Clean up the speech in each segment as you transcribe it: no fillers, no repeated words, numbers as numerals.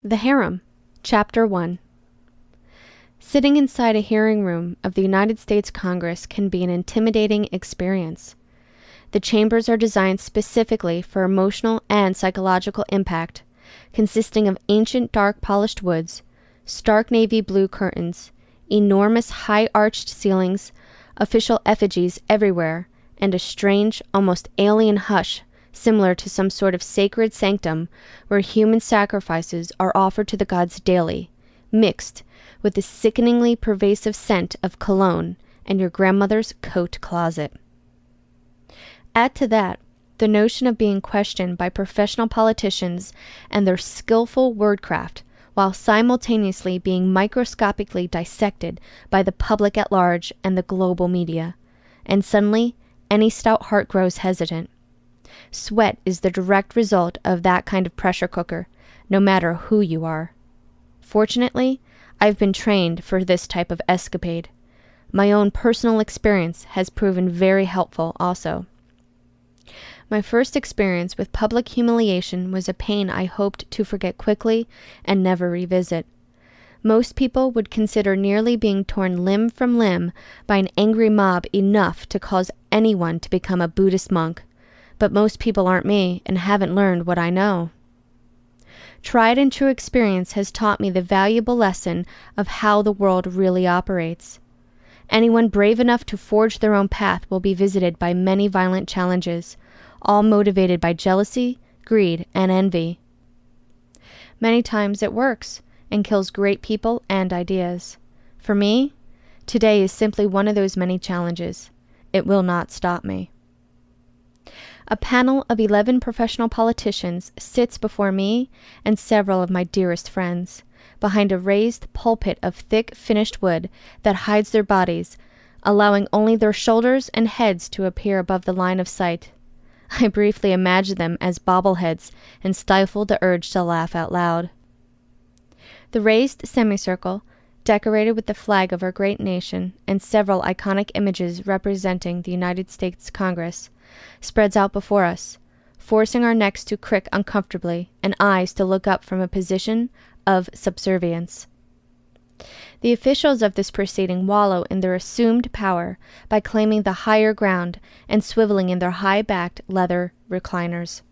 The Harem, Chapter 1. Sitting inside a hearing room of the United States Congress can be an intimidating experience. The chambers are designed specifically for emotional and psychological impact, consisting of ancient dark polished woods, stark navy blue curtains, enormous high-arched ceilings, official effigies everywhere, and a strange, almost alien hush similar to some sort of sacred sanctum where human sacrifices are offered to the gods daily, mixed with the sickeningly pervasive scent of cologne and your grandmother's coat closet. Add to that the notion of being questioned by professional politicians and their skillful wordcraft, while simultaneously being microscopically dissected by the public at large and the global media, and suddenly any stout heart grows hesitant. Sweat is the direct result of that kind of pressure cooker, no matter who you are. Fortunately, I've been trained for this type of escapade. My own personal experience has proven very helpful also. My first experience with public humiliation was a pain I hoped to forget quickly and never revisit. Most people would consider nearly being torn limb from limb by an angry mob enough to cause anyone to become a Buddhist monk. But most people aren't me and haven't learned what I know. Tried and true experience has taught me the valuable lesson of how the world really operates. Anyone brave enough to forge their own path will be visited by many violent challenges, all motivated by jealousy, greed, and envy. Many times it works and kills great people and ideas. For me, today is simply one of those many challenges. It will not stop me. A panel of 11 professional politicians sits before me and several of my dearest friends, behind a raised pulpit of thick finished wood that hides their bodies, allowing only their shoulders and heads to appear above the line of sight. I briefly imagined them as bobbleheads and stifled the urge to laugh out loud. The raised semicircle, decorated with the flag of our great nation and several iconic images representing the United States Congress, spreads out before us, forcing our necks to crick uncomfortably and eyes to look up from a position of subservience. The officials of this proceeding wallow in their assumed power by claiming the higher ground and swiveling in their high-backed leather recliners.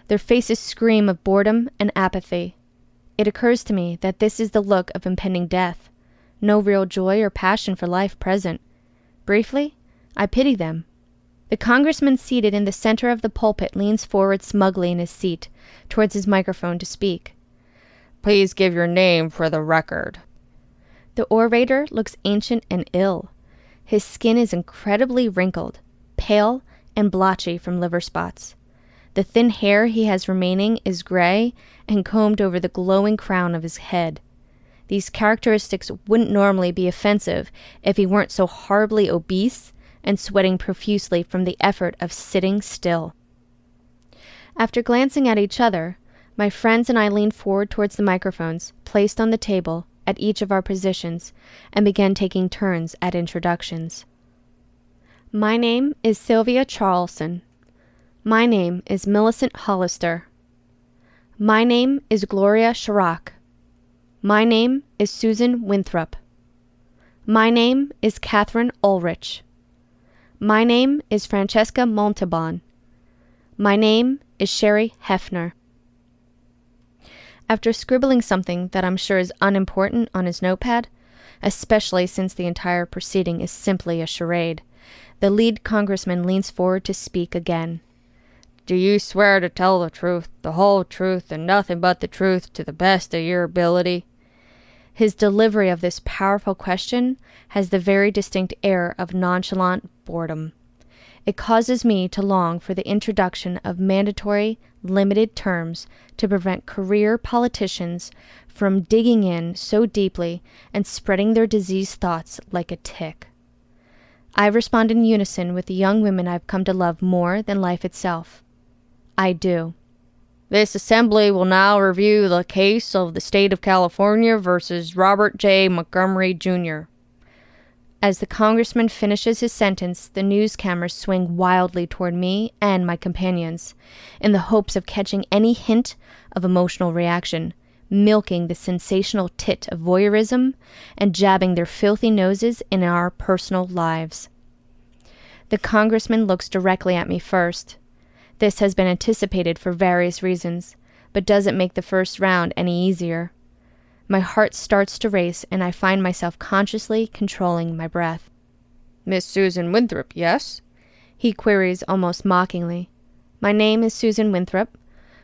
Their faces scream of boredom and apathy. It occurs to me that this is the look of impending death, no real joy or passion for life present. Briefly, I pity them. The congressman seated in the center of the pulpit leans forward smugly in his seat, towards his microphone to speak. Please give your name for the record. The orator looks ancient and ill. His skin is incredibly wrinkled, pale, and blotchy from liver spots. The thin hair he has remaining is gray and combed over the glowing crown of his head. These characteristics wouldn't normally be offensive if he weren't so horribly obese and sweating profusely from the effort of sitting still. After glancing at each other, my friends and I leaned forward towards the microphones placed on the table at each of our positions and began taking turns at introductions. My name is Sylvia Charlson. My name is Millicent Hollister. My name is Gloria Chirac. My name is Susan Winthrop. My name is Catherine Ulrich. My name is Francesca Montalban. My name is Sherry Hefner. After scribbling something that I'm sure is unimportant on his notepad, especially since the entire proceeding is simply a charade, the lead congressman leans forward to speak again. Do you swear to tell the truth, the whole truth, and nothing but the truth to the best of your ability? His delivery of this powerful question has the very distinct air of nonchalant boredom. It causes me to long for the introduction of mandatory, limited terms to prevent career politicians from digging in so deeply and spreading their diseased thoughts like a tick. I respond in unison with the young women I've come to love more than life itself. I do. This assembly will now review the case of the state of California versus Robert J. Montgomery, Jr. As the congressman finishes his sentence, the news cameras swing wildly toward me and my companions, in the hopes of catching any hint of emotional reaction, milking the sensational tit of voyeurism and jabbing their filthy noses in our personal lives. The congressman looks directly at me first. This has been anticipated for various reasons, but doesn't make the first round any easier. My heart starts to race, and I find myself consciously controlling my breath. Miss Susan Winthrop, yes? He queries almost mockingly. My name is Susan Winthrop.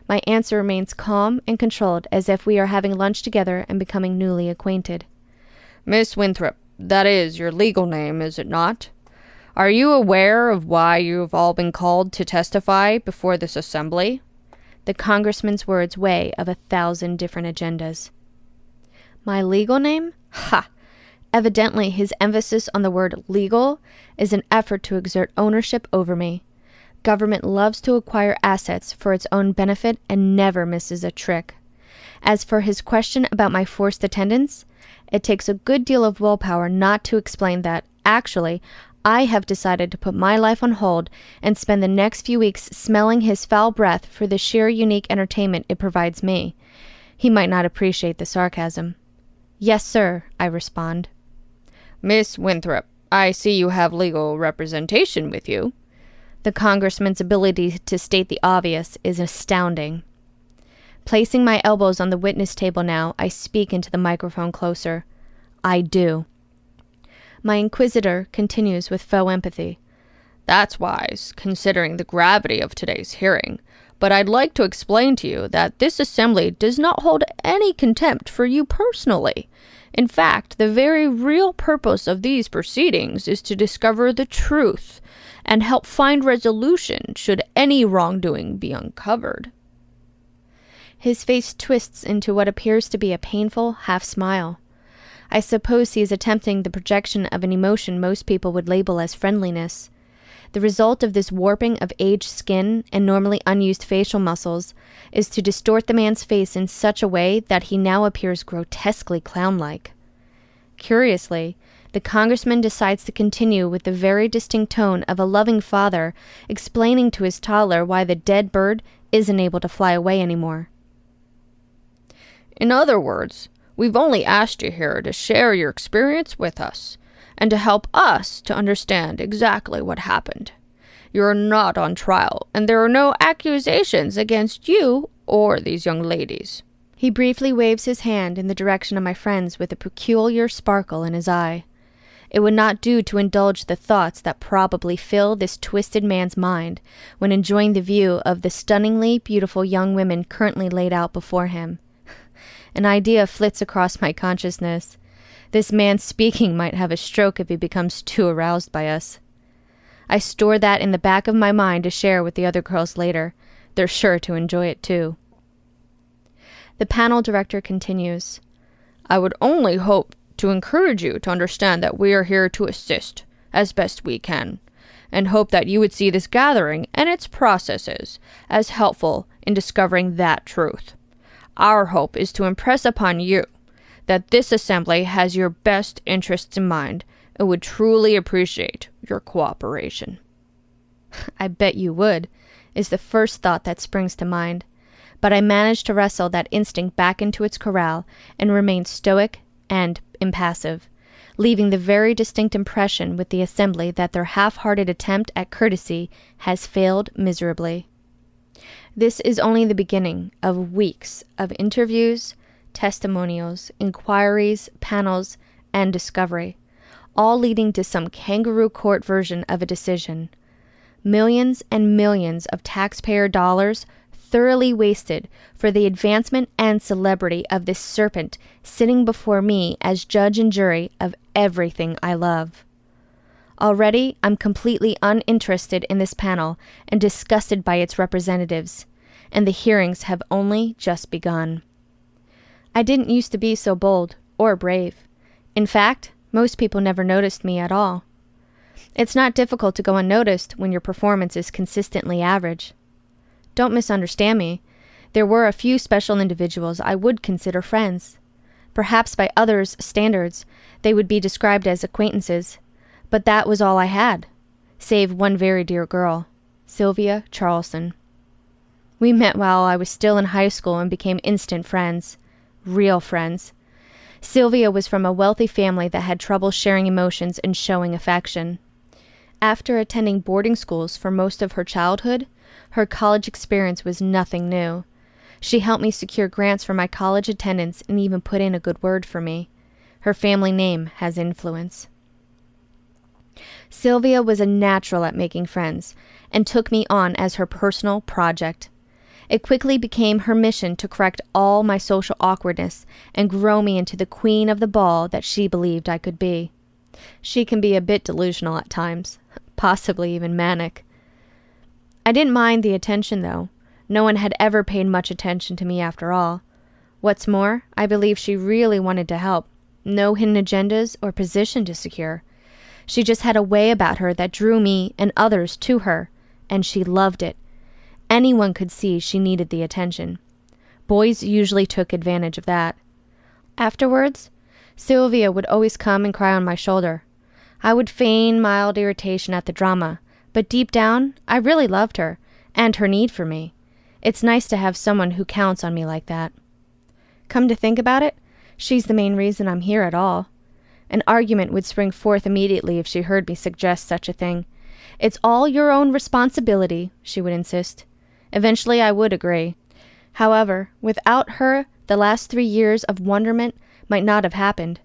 My answer remains calm and controlled, as if we are having lunch together and becoming newly acquainted. Miss Winthrop, that is your legal name, is it not? Are you aware of why you have all been called to testify before this assembly? The congressman's words weigh of 1,000 different agendas. My legal name? Ha! Evidently, his emphasis on the word legal is an effort to exert ownership over me. Government loves to acquire assets for its own benefit and never misses a trick. As for his question about my forced attendance, it takes a good deal of willpower not to explain that, actually, I have decided to put my life on hold and spend the next few weeks smelling his foul breath for the sheer unique entertainment it provides me. He might not appreciate the sarcasm. Yes, sir, I respond. Miss Winthrop, I see you have legal representation with you. The congressman's ability to state the obvious is astounding. Placing my elbows on the witness table now, I speak into the microphone closer. I do. My inquisitor continues with faux empathy. That's wise, considering the gravity of today's hearing. But I'd like to explain to you that this assembly does not hold any contempt for you personally. In fact, the very real purpose of these proceedings is to discover the truth and help find resolution should any wrongdoing be uncovered. His face twists into what appears to be a painful half-smile. I suppose he is attempting the projection of an emotion most people would label as friendliness. The result of this warping of aged skin and normally unused facial muscles is to distort the man's face in such a way that he now appears grotesquely clown-like. Curiously, the congressman decides to continue with the very distinct tone of a loving father explaining to his toddler why the dead bird isn't able to fly away anymore. In other words, we've only asked you here to share your experience with us and to help us to understand exactly what happened. You're not on trial, and there are no accusations against you or these young ladies. He briefly waves his hand in the direction of my friends with a peculiar sparkle in his eye. It would not do to indulge the thoughts that probably fill this twisted man's mind when enjoying the view of the stunningly beautiful young women currently laid out before him. An idea flits across my consciousness. This man speaking might have a stroke if he becomes too aroused by us. I store that in the back of my mind to share with the other girls later. They're sure to enjoy it too. The panel director continues. I would only hope to encourage you to understand that we are here to assist as best we can, and hope that you would see this gathering and its processes as helpful in discovering that truth. Our hope is to impress upon you that this assembly has your best interests in mind and would truly appreciate your cooperation. I bet you would, is the first thought that springs to mind, but I manage to wrestle that instinct back into its corral and remain stoic and impassive, leaving the very distinct impression with the assembly that their half-hearted attempt at courtesy has failed miserably. This is only the beginning of weeks of interviews, testimonials, inquiries, panels, and discovery, all leading to some kangaroo court version of a decision. Millions and millions of taxpayer dollars thoroughly wasted for the advancement and celebrity of this serpent sitting before me as judge and jury of everything I love. Already, I'm completely uninterested in this panel and disgusted by its representatives, and the hearings have only just begun. I didn't used to be so bold or brave. In fact, most people never noticed me at all. It's not difficult to go unnoticed when your performance is consistently average. Don't misunderstand me. There were a few special individuals I would consider friends. Perhaps by others' standards, they would be described as acquaintances, but that was all I had, save one very dear girl, Sylvia Charleston. We met while I was still in high school and became instant friends. real friends. Sylvia was from a wealthy family that had trouble sharing emotions and showing affection. After attending boarding schools for most of her childhood, her college experience was nothing new. She helped me secure grants for my college attendance and even put in a good word for me. Her family name has influence. Sylvia was a natural at making friends and took me on as her personal project. It quickly became her mission to correct all my social awkwardness and grow me into the queen of the ball that she believed I could be. She can be a bit delusional at times, possibly even manic. I didn't mind the attention, though. No one had ever paid much attention to me after all. What's more, I believe she really wanted to help. No hidden agendas or position to secure. She just had a way about her that drew me and others to her, and she loved it. Anyone could see she needed the attention. Boys usually took advantage of that. Afterwards, Sylvia would always come and cry on my shoulder. I would feign mild irritation at the drama, but deep down, I really loved her, and her need for me. It's nice to have someone who counts on me like that. Come to think about it, she's the main reason I'm here at all. An argument would spring forth immediately if she heard me suggest such a thing. It's all your own responsibility, she would insist. Eventually I would agree. However, without her, the last 3 years of wonderment might not have happened.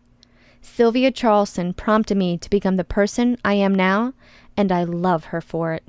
Sylvia Charleston prompted me to become the person I am now, and I love her for it.